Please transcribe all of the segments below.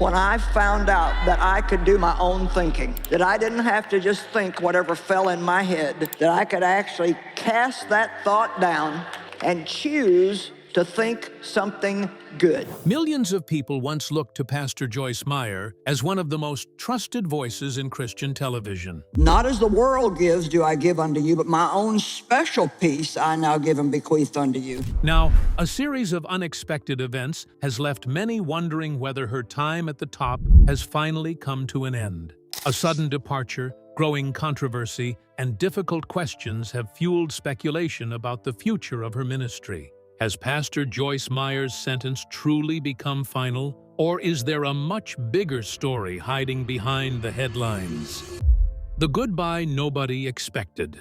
when I found out that I could do my own thinking, that I didn't have to just think whatever fell in my head, that I could actually cast that thought down and choose to think something good. Millions of people once looked to Pastor Joyce Meyer as one of the most trusted voices in Christian television. Not as the world gives do I give unto you, but my own special peace I now give and bequeath unto you. Now, a series of unexpected events has left many wondering whether her time at the top has finally come to an end. A sudden departure, growing controversy, and difficult questions have fueled speculation about the future of her ministry. Has Pastor Joyce Meyer's sentence truly become final, or is there a much bigger story hiding behind the headlines? The goodbye nobody expected.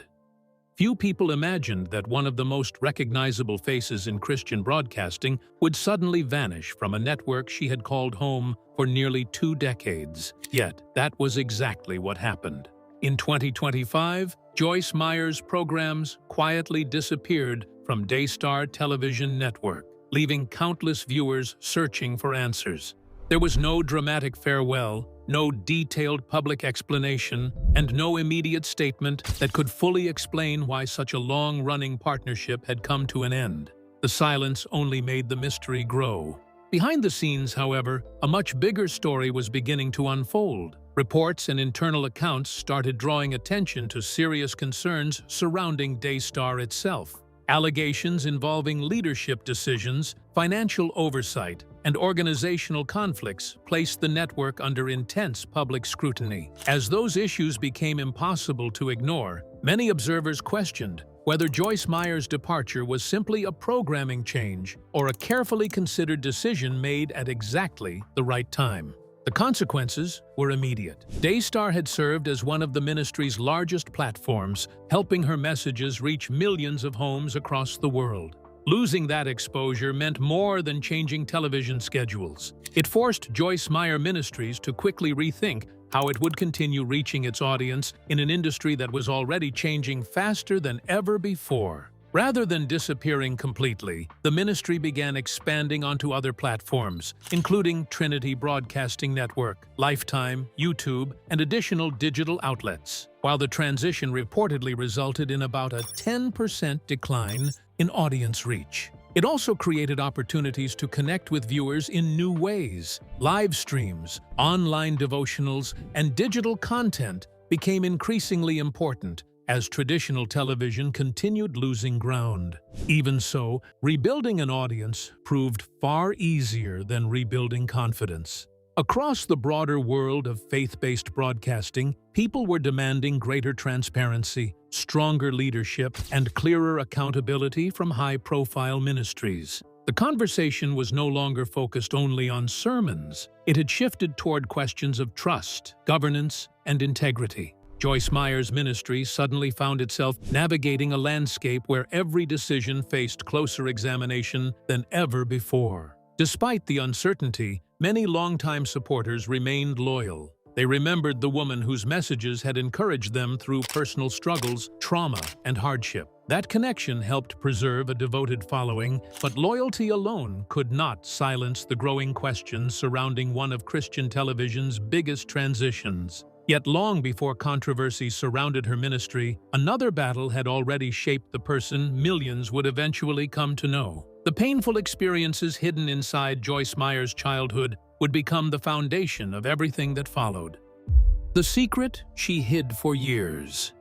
Few people imagined that one of the most recognizable faces in Christian broadcasting would suddenly vanish from a network she had called home for nearly 2 decades. Yet, that was exactly what happened. In 2025, Joyce Meyer's programs quietly disappeared from Daystar television network, leaving countless viewers searching for answers. There was no dramatic farewell, no detailed public explanation, and no immediate statement that could fully explain why such a long-running partnership had come to an end. The silence only made the mystery grow. Behind the scenes, however, a much bigger story was beginning to unfold. Reports and internal accounts started drawing attention to serious concerns surrounding Daystar itself. Allegations involving leadership decisions, financial oversight, and organizational conflicts placed the network under intense public scrutiny. As those issues became impossible to ignore, many observers questioned whether Joyce Meyer's departure was simply a programming change or a carefully considered decision made at exactly the right time. The consequences were immediate. Daystar had served as one of the ministry's largest platforms, helping her messages reach millions of homes across the world. Losing that exposure meant more than changing television schedules. It forced Joyce Meyer Ministries to quickly rethink how it would continue reaching its audience in an industry that was already changing faster than ever before. Rather than disappearing completely, the ministry began expanding onto other platforms, including Trinity Broadcasting Network, Lifetime, YouTube, and additional digital outlets. While the transition reportedly resulted in about a 10% decline in audience reach, it also created opportunities to connect with viewers in new ways. Live streams, online devotionals, and digital content became increasingly important as traditional television continued losing ground. Even so, rebuilding an audience proved far easier than rebuilding confidence. Across the broader world of faith-based broadcasting, people were demanding greater transparency, stronger leadership, and clearer accountability from high-profile ministries. The conversation was no longer focused only on sermons. It had shifted toward questions of trust, governance, and integrity. Joyce Meyer's ministry suddenly found itself navigating a landscape where every decision faced closer examination than ever before. Despite the uncertainty, many longtime supporters remained loyal. They remembered the woman whose messages had encouraged them through personal struggles, trauma, and hardship. That connection helped preserve a devoted following, but loyalty alone could not silence the growing questions surrounding one of Christian television's biggest transitions. Yet long before controversy surrounded her ministry, another battle had already shaped the person millions would eventually come to know. The painful experiences hidden inside Joyce Meyer's childhood would become the foundation of everything that followed. The secret she hid for years.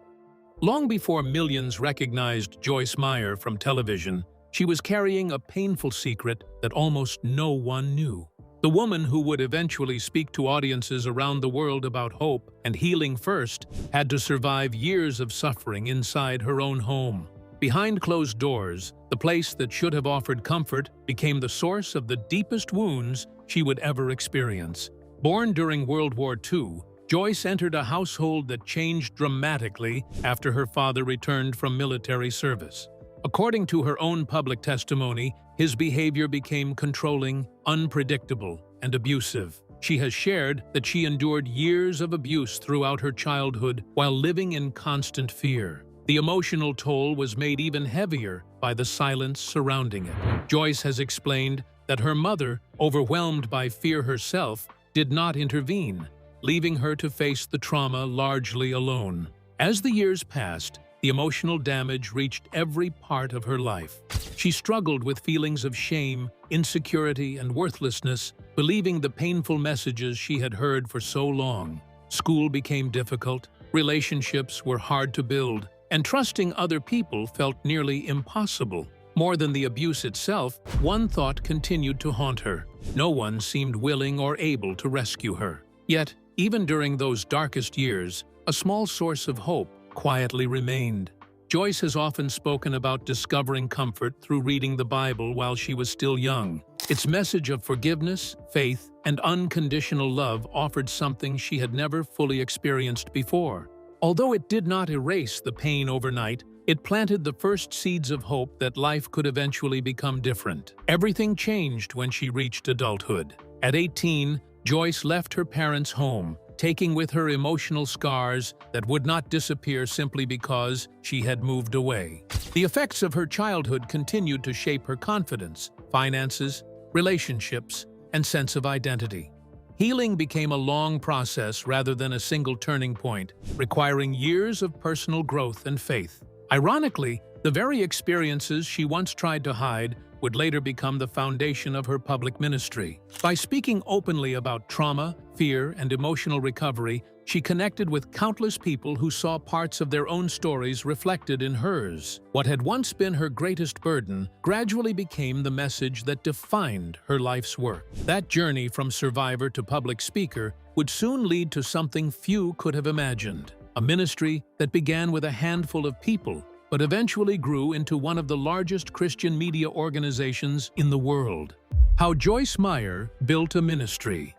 Long before millions recognized Joyce Meyer from television, she was carrying a painful secret that almost no one knew. The woman who would eventually speak to audiences around the world about hope and healing first had to survive years of suffering inside her own home. Behind closed doors, the place that should have offered comfort became the source of the deepest wounds she would ever experience. Born during World War II, Joyce entered a household that changed dramatically after her father returned from military service. According to her own public testimony, his behavior became controlling, unpredictable, and abusive. She has shared that she endured years of abuse throughout her childhood while living in constant fear. The emotional toll was made even heavier by the silence surrounding it. Joyce has explained that her mother, overwhelmed by fear herself, did not intervene, leaving her to face the trauma largely alone. As the years passed, the emotional damage reached every part of her life. She struggled with feelings of shame, insecurity, and worthlessness, believing the painful messages she had heard for so long. School became difficult, relationships were hard to build, and trusting other people felt nearly impossible. More than the abuse itself, one thought continued to haunt her. No one seemed willing or able to rescue her. Yet, even during those darkest years, a small source of hope quietly remained. Joyce has often spoken about discovering comfort through reading the Bible while she was still young. Its message of forgiveness, faith, and unconditional love offered something she had never fully experienced before. Although it did not erase the pain overnight, it planted the first seeds of hope that life could eventually become different. Everything changed when she reached adulthood. At 18, Joyce left her parents' home, taking with her emotional scars that would not disappear simply because she had moved away. The effects of her childhood continued to shape her confidence, finances, relationships, and sense of identity. Healing became a long process rather than a single turning point, requiring years of personal growth and faith. Ironically, the very experiences she once tried to hide would later become the foundation of her public ministry. By speaking openly about trauma, fear, and emotional recovery, she connected with countless people who saw parts of their own stories reflected in hers. What had once been her greatest burden gradually became the message that defined her life's work. That journey from survivor to public speaker would soon lead to something few could have imagined, a ministry that began with a handful of people but eventually grew into one of the largest Christian media organizations in the world. How Joyce Meyer built a ministry.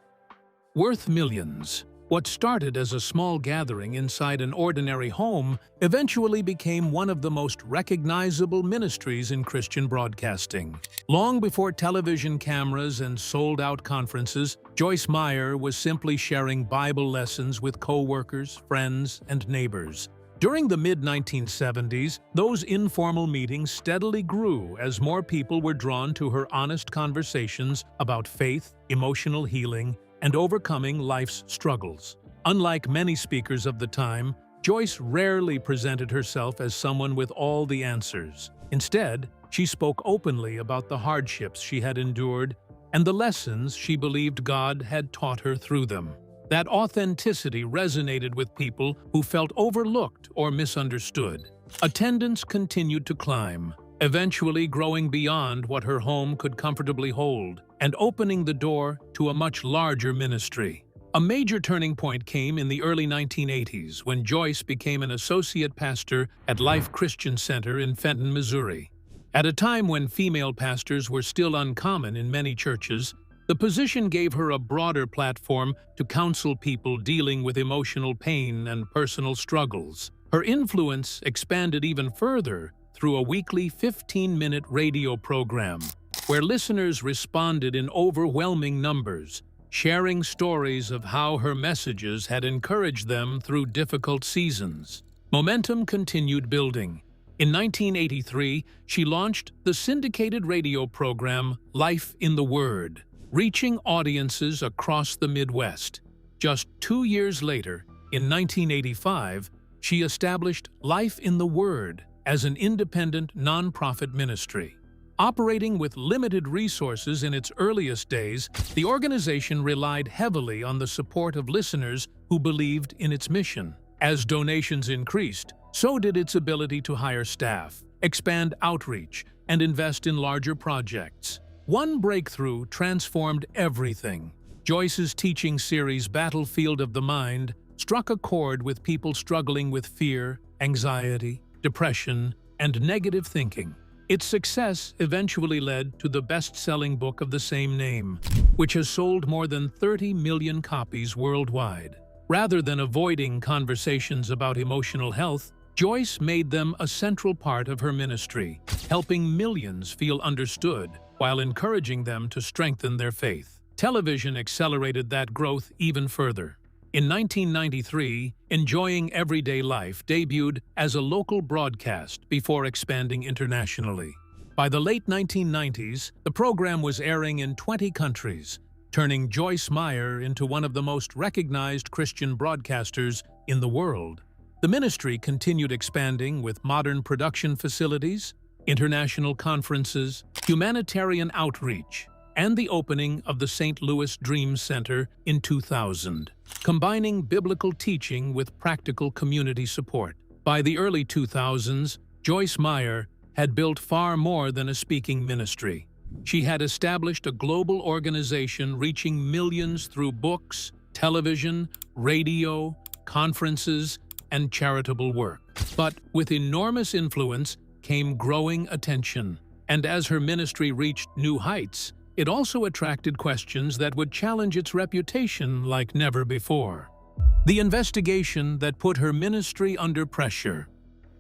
Worth millions, what started as a small gathering inside an ordinary home eventually became one of the most recognizable ministries in Christian broadcasting. Long before television cameras and sold-out conferences, Joyce Meyer was simply sharing Bible lessons with co-workers, friends, and neighbors. During the mid-1970s, those informal meetings steadily grew as more people were drawn to her honest conversations about faith, emotional healing, and overcoming life's struggles. Unlike many speakers of the time, Joyce rarely presented herself as someone with all the answers. Instead, she spoke openly about the hardships she had endured and the lessons she believed God had taught her through them. That authenticity resonated with people who felt overlooked or misunderstood. Attendance continued to climb, eventually growing beyond what her home could comfortably hold and opening the door to a much larger ministry. A major turning point came in the early 1980s when Joyce became an associate pastor at Life Christian Center in Fenton, Missouri. At a time when female pastors were still uncommon in many churches, the position gave her a broader platform to counsel people dealing with emotional pain and personal struggles. Her influence expanded even further through a weekly 15-minute radio program, where listeners responded in overwhelming numbers, sharing stories of how her messages had encouraged them through difficult seasons. Momentum continued building. In 1983, she launched the syndicated radio program Life in the Word, reaching audiences across the Midwest. Just 2 years later, in 1985, she established Life in the Word as an independent nonprofit ministry. Operating with limited resources in its earliest days, the organization relied heavily on the support of listeners who believed in its mission. As donations increased, so did its ability to hire staff, expand outreach, and invest in larger projects. One breakthrough transformed everything. Joyce's teaching series Battlefield of the Mind struck a chord with people struggling with fear, anxiety, depression, and negative thinking. Its success eventually led to the best-selling book of the same name, which has sold more than 30 million copies worldwide. Rather than avoiding conversations about emotional health, Joyce made them a central part of her ministry, helping millions feel understood while encouraging them to strengthen their faith. Television accelerated that growth even further. In 1993, Enjoying Everyday Life debuted as a local broadcast before expanding internationally. By the late 1990s, the program was airing in 20 countries, turning Joyce Meyer into one of the most recognized Christian broadcasters in the world. The ministry continued expanding with modern production facilities, international conferences, humanitarian outreach, and the opening of the St. Louis Dream Center in 2000, combining biblical teaching with practical community support. By the early 2000s, Joyce Meyer had built far more than a speaking ministry. She had established a global organization reaching millions through books, television, radio, conferences, and charitable work. But with enormous influence came growing attention. And as her ministry reached new heights, it also attracted questions that would challenge its reputation like never before. The investigation that put her ministry under pressure.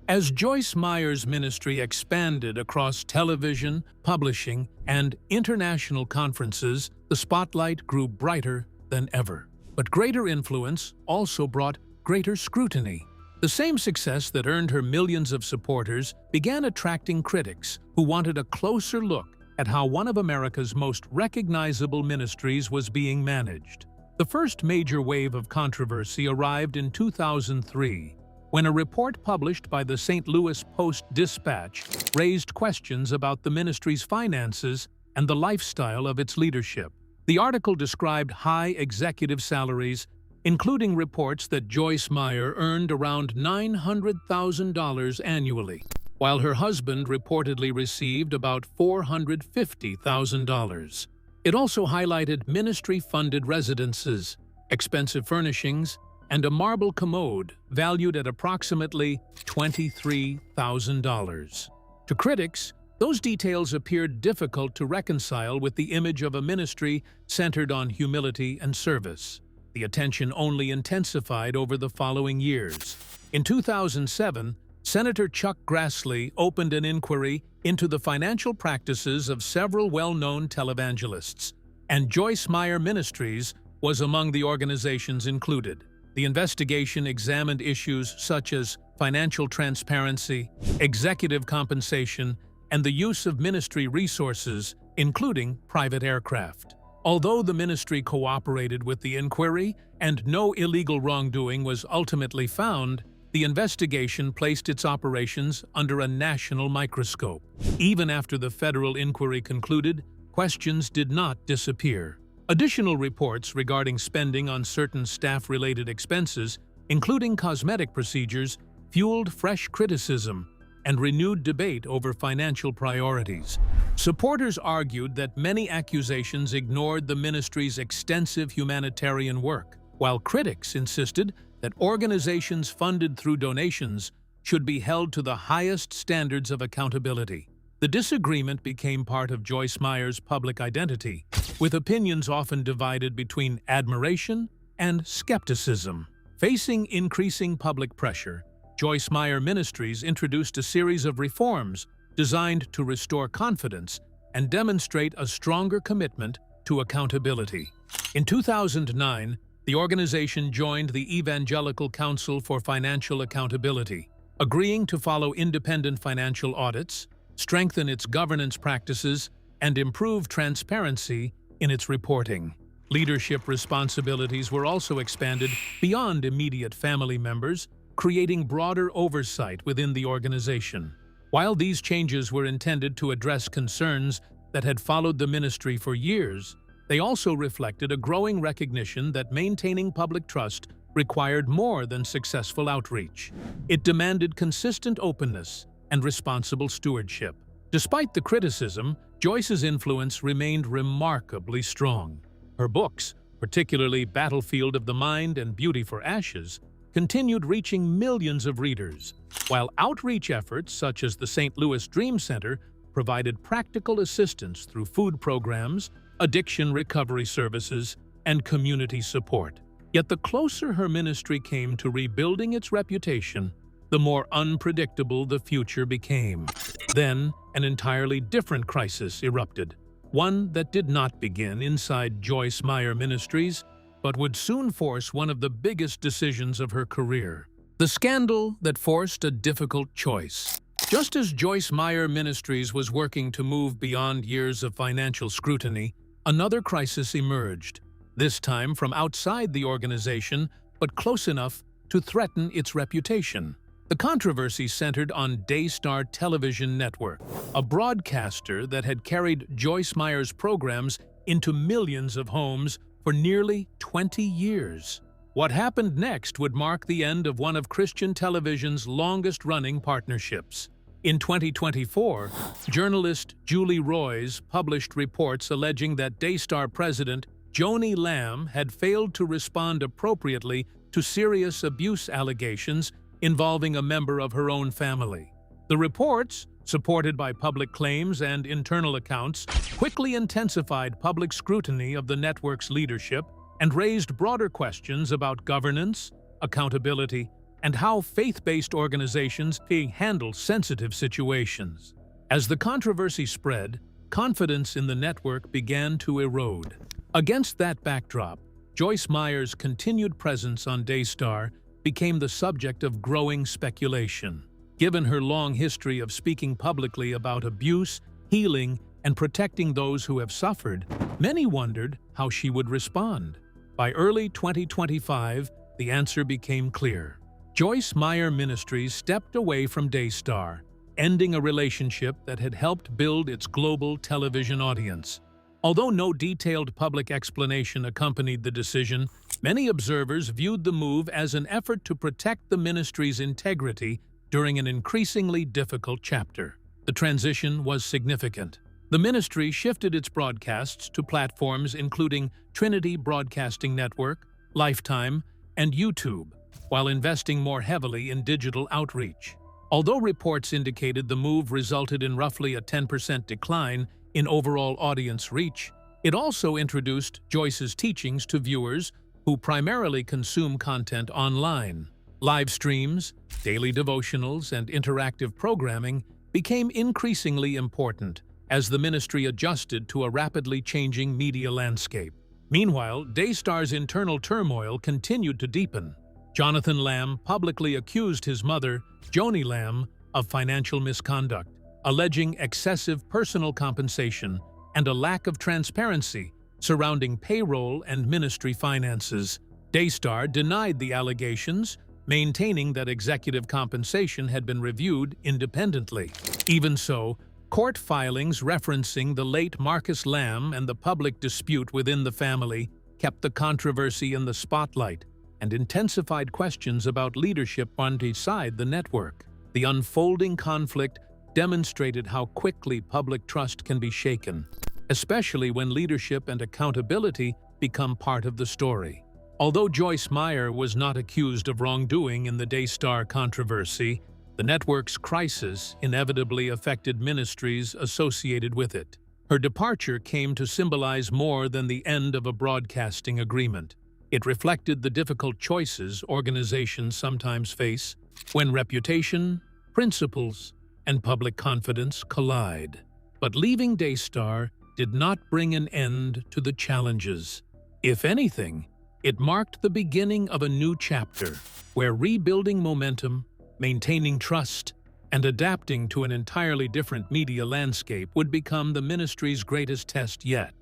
As Joyce Meyer's ministry expanded across television, publishing, and international conferences, the spotlight grew brighter than ever. But greater influence also brought greater scrutiny. The same success that earned her millions of supporters began attracting critics who wanted a closer look at how one of America's most recognizable ministries was being managed. The first major wave of controversy arrived in 2003, when a report published by the St. Louis Post-Dispatch raised questions about the ministry's finances and the lifestyle of its leadership. The article described high executive salaries, including reports that Joyce Meyer earned around $900,000 annually, while her husband reportedly received about $450,000. It also highlighted ministry-funded residences, expensive furnishings, and a marble commode valued at approximately $23,000. To critics, those details appeared difficult to reconcile with the image of a ministry centered on humility and service. The attention only intensified over the following years. In 2007, Senator Chuck Grassley opened an inquiry into the financial practices of several well-known televangelists, and Joyce Meyer Ministries was among the organizations included. The investigation examined issues such as financial transparency, executive compensation, and the use of ministry resources, including private aircraft. Although the ministry cooperated with the inquiry and no illegal wrongdoing was ultimately found, the investigation placed its operations under a national microscope. Even after the federal inquiry concluded, questions did not disappear. Additional reports regarding spending on certain staff-related expenses, including cosmetic procedures, fueled fresh criticism and renewed debate over financial priorities. Supporters argued that many accusations ignored the ministry's extensive humanitarian work, while critics insisted that organizations funded through donations should be held to the highest standards of accountability. The disagreement became part of Joyce Meyer's public identity, with opinions often divided between admiration and skepticism. Facing increasing public pressure, Joyce Meyer Ministries introduced a series of reforms designed to restore confidence and demonstrate a stronger commitment to accountability. In 2009, the organization joined the Evangelical Council for Financial Accountability, agreeing to follow independent financial audits, strengthen its governance practices, and improve transparency in its reporting. Leadership responsibilities were also expanded beyond immediate family members, creating broader oversight within the organization. While these changes were intended to address concerns that had followed the ministry for years, they also reflected a growing recognition that maintaining public trust required more than successful outreach. It demanded consistent openness and responsible stewardship. Despite the criticism, Joyce's influence remained remarkably strong. Her books, particularly Battlefield of the Mind and Beauty for Ashes, continued reaching millions of readers, while outreach efforts such as the St. Louis Dream Center provided practical assistance through food programs, addiction recovery services, and community support. Yet the closer her ministry came to rebuilding its reputation, the more unpredictable the future became. Then, an entirely different crisis erupted, one that did not begin inside Joyce Meyer Ministries, but would soon force one of the biggest decisions of her career. The scandal that forced a difficult choice. Just as Joyce Meyer Ministries was working to move beyond years of financial scrutiny, another crisis emerged, this time from outside the organization, but close enough to threaten its reputation. The controversy centered on Daystar television network, a broadcaster that had carried Joyce Meyer's programs into millions of homes for nearly 20 years. What happened next would mark the end of one of Christian television's longest-running partnerships. In 2024, journalist Julie Roys published reports alleging that Daystar president Joni Lamb had failed to respond appropriately to serious abuse allegations involving a member of her own family. The reports, supported by public claims and internal accounts, quickly intensified public scrutiny of the network's leadership and raised broader questions about governance, accountability, and how faith-based organizations handle sensitive situations. As the controversy spread, confidence in the network began to erode. Against that backdrop, Joyce Meyer's continued presence on Daystar became the subject of growing speculation. Given her long history of speaking publicly about abuse, healing, and protecting those who have suffered, many wondered how she would respond. By early 2025, the answer became clear. Joyce Meyer Ministries stepped away from Daystar, ending a relationship that had helped build its global television audience. Although no detailed public explanation accompanied the decision, many observers viewed the move as an effort to protect the ministry's integrity during an increasingly difficult chapter. The transition was significant. The ministry shifted its broadcasts to platforms including Trinity Broadcasting Network, Lifetime, and YouTube, while investing more heavily in digital outreach. Although reports indicated the move resulted in roughly a 10% decline in overall audience reach, it also introduced Joyce's teachings to viewers who primarily consume content online. Live streams, daily devotionals, and interactive programming became increasingly important as the ministry adjusted to a rapidly changing media landscape. Meanwhile, Daystar's internal turmoil continued to deepen. Jonathan Lamb publicly accused his mother, Joni Lamb, of financial misconduct, alleging excessive personal compensation and a lack of transparency surrounding payroll and ministry finances. Daystar denied the allegations, maintaining that executive compensation had been reviewed independently. Even so, court filings referencing the late Marcus Lamb and the public dispute within the family kept the controversy in the spotlight and intensified questions about leadership inside the network. The unfolding conflict demonstrated how quickly public trust can be shaken, especially when leadership and accountability become part of the story. Although Joyce Meyer was not accused of wrongdoing in the Daystar controversy, the network's crisis inevitably affected ministries associated with it. Her departure came to symbolize more than the end of a broadcasting agreement. It reflected the difficult choices organizations sometimes face when reputation, principles, and public confidence collide. But leaving Daystar did not bring an end to the challenges. If anything, it marked the beginning of a new chapter where rebuilding momentum, maintaining trust, and adapting to an entirely different media landscape would become the ministry's greatest test yet.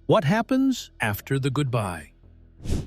What happens after the goodbye?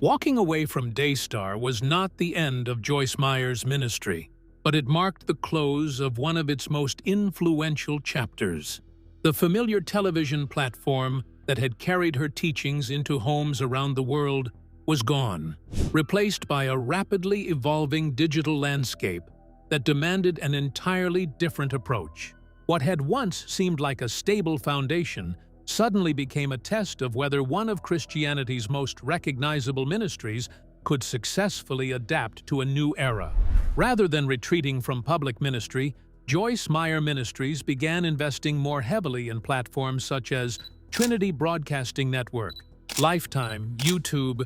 Walking away from Daystar was not the end of Joyce Meyer's ministry, but it marked the close of one of its most influential chapters. The familiar television platform that had carried her teachings into homes around the world was gone, replaced by a rapidly evolving digital landscape that demanded an entirely different approach. What had once seemed like a stable foundation suddenly became a test of whether one of Christianity's most recognizable ministries could successfully adapt to a new era. Rather than retreating from public ministry, Joyce Meyer Ministries began investing more heavily in platforms such as Trinity Broadcasting Network, Lifetime, YouTube,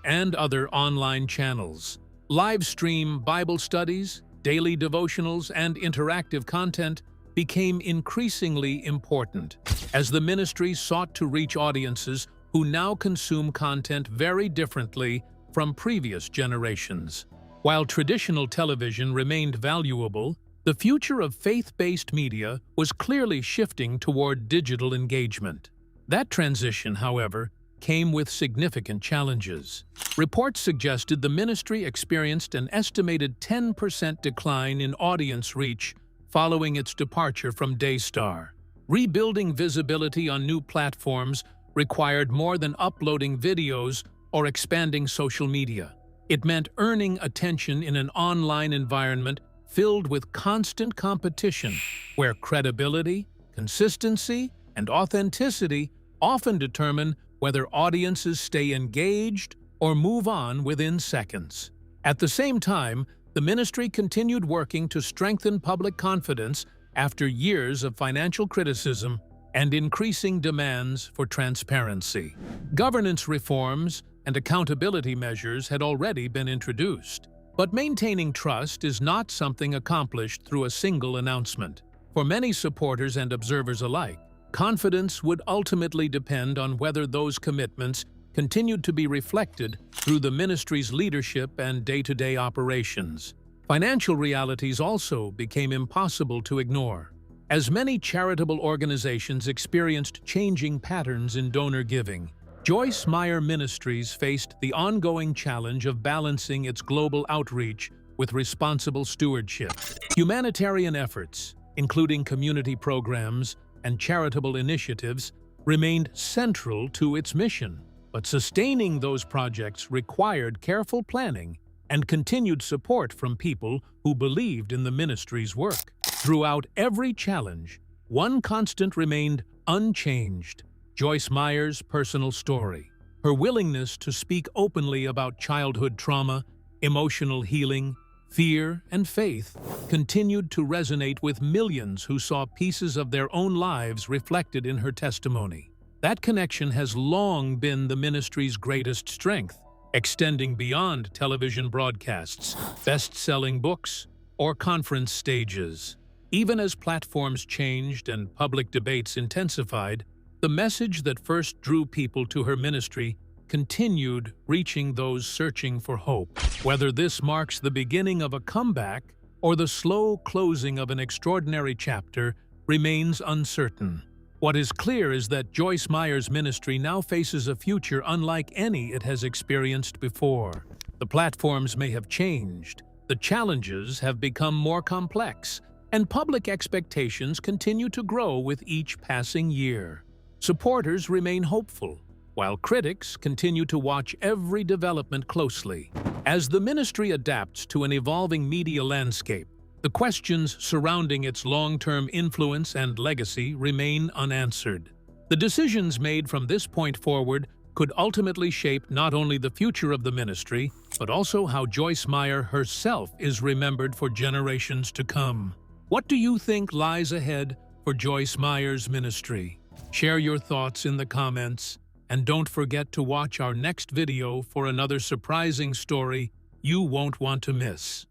and other online channels. Live stream Bible studies, daily devotionals, and interactive content became increasingly important as the ministry sought to reach audiences who now consume content very differently from previous generations. While traditional television remained valuable, the future of faith-based media was clearly shifting toward digital engagement. That transition, however, came with significant challenges. Reports suggested the ministry experienced an estimated 10% decline in audience reach following its departure from Daystar. Rebuilding visibility on new platforms required more than uploading videos or expanding social media. It meant earning attention in an online environment filled with constant competition, where credibility, consistency, and authenticity often determine whether audiences stay engaged or move on within seconds. At the same time, the ministry continued working to strengthen public confidence after years of financial criticism and increasing demands for transparency. Governance reforms and accountability measures had already been introduced. But maintaining trust is not something accomplished through a single announcement. For many supporters and observers alike, confidence would ultimately depend on whether those commitments continued to be reflected through the ministry's leadership and day-to-day operations. Financial realities also became impossible to ignore, as many charitable organizations experienced changing patterns in donor giving. Joyce Meyer Ministries faced the ongoing challenge of balancing its global outreach with responsible stewardship. Humanitarian efforts, including community programs and charitable initiatives, remained central to its mission. But sustaining those projects required careful planning and continued support from people who believed in the ministry's work. Throughout every challenge, one constant remained unchanged: Joyce Meyer's personal story. Her willingness to speak openly about childhood trauma, emotional healing, fear, and faith continued to resonate with millions who saw pieces of their own lives reflected in her testimony. That connection has long been the ministry's greatest strength, extending beyond television broadcasts, best-selling books, or conference stages. Even as platforms changed and public debates intensified, the message that first drew people to her ministry continued reaching those searching for hope. Whether this marks the beginning of a comeback or the slow closing of an extraordinary chapter remains uncertain. What is clear is that Joyce Meyer's ministry now faces a future unlike any it has experienced before. The platforms may have changed, the challenges have become more complex, and public expectations continue to grow with each passing year. Supporters remain hopeful, while critics continue to watch every development closely. As the ministry adapts to an evolving media landscape, the questions surrounding its long-term influence and legacy remain unanswered. The decisions made from this point forward could ultimately shape not only the future of the ministry, but also how Joyce Meyer herself is remembered for generations to come. What do you think lies ahead for Joyce Meyer's ministry? Share your thoughts in the comments, and don't forget to watch our next video for another surprising story you won't want to miss.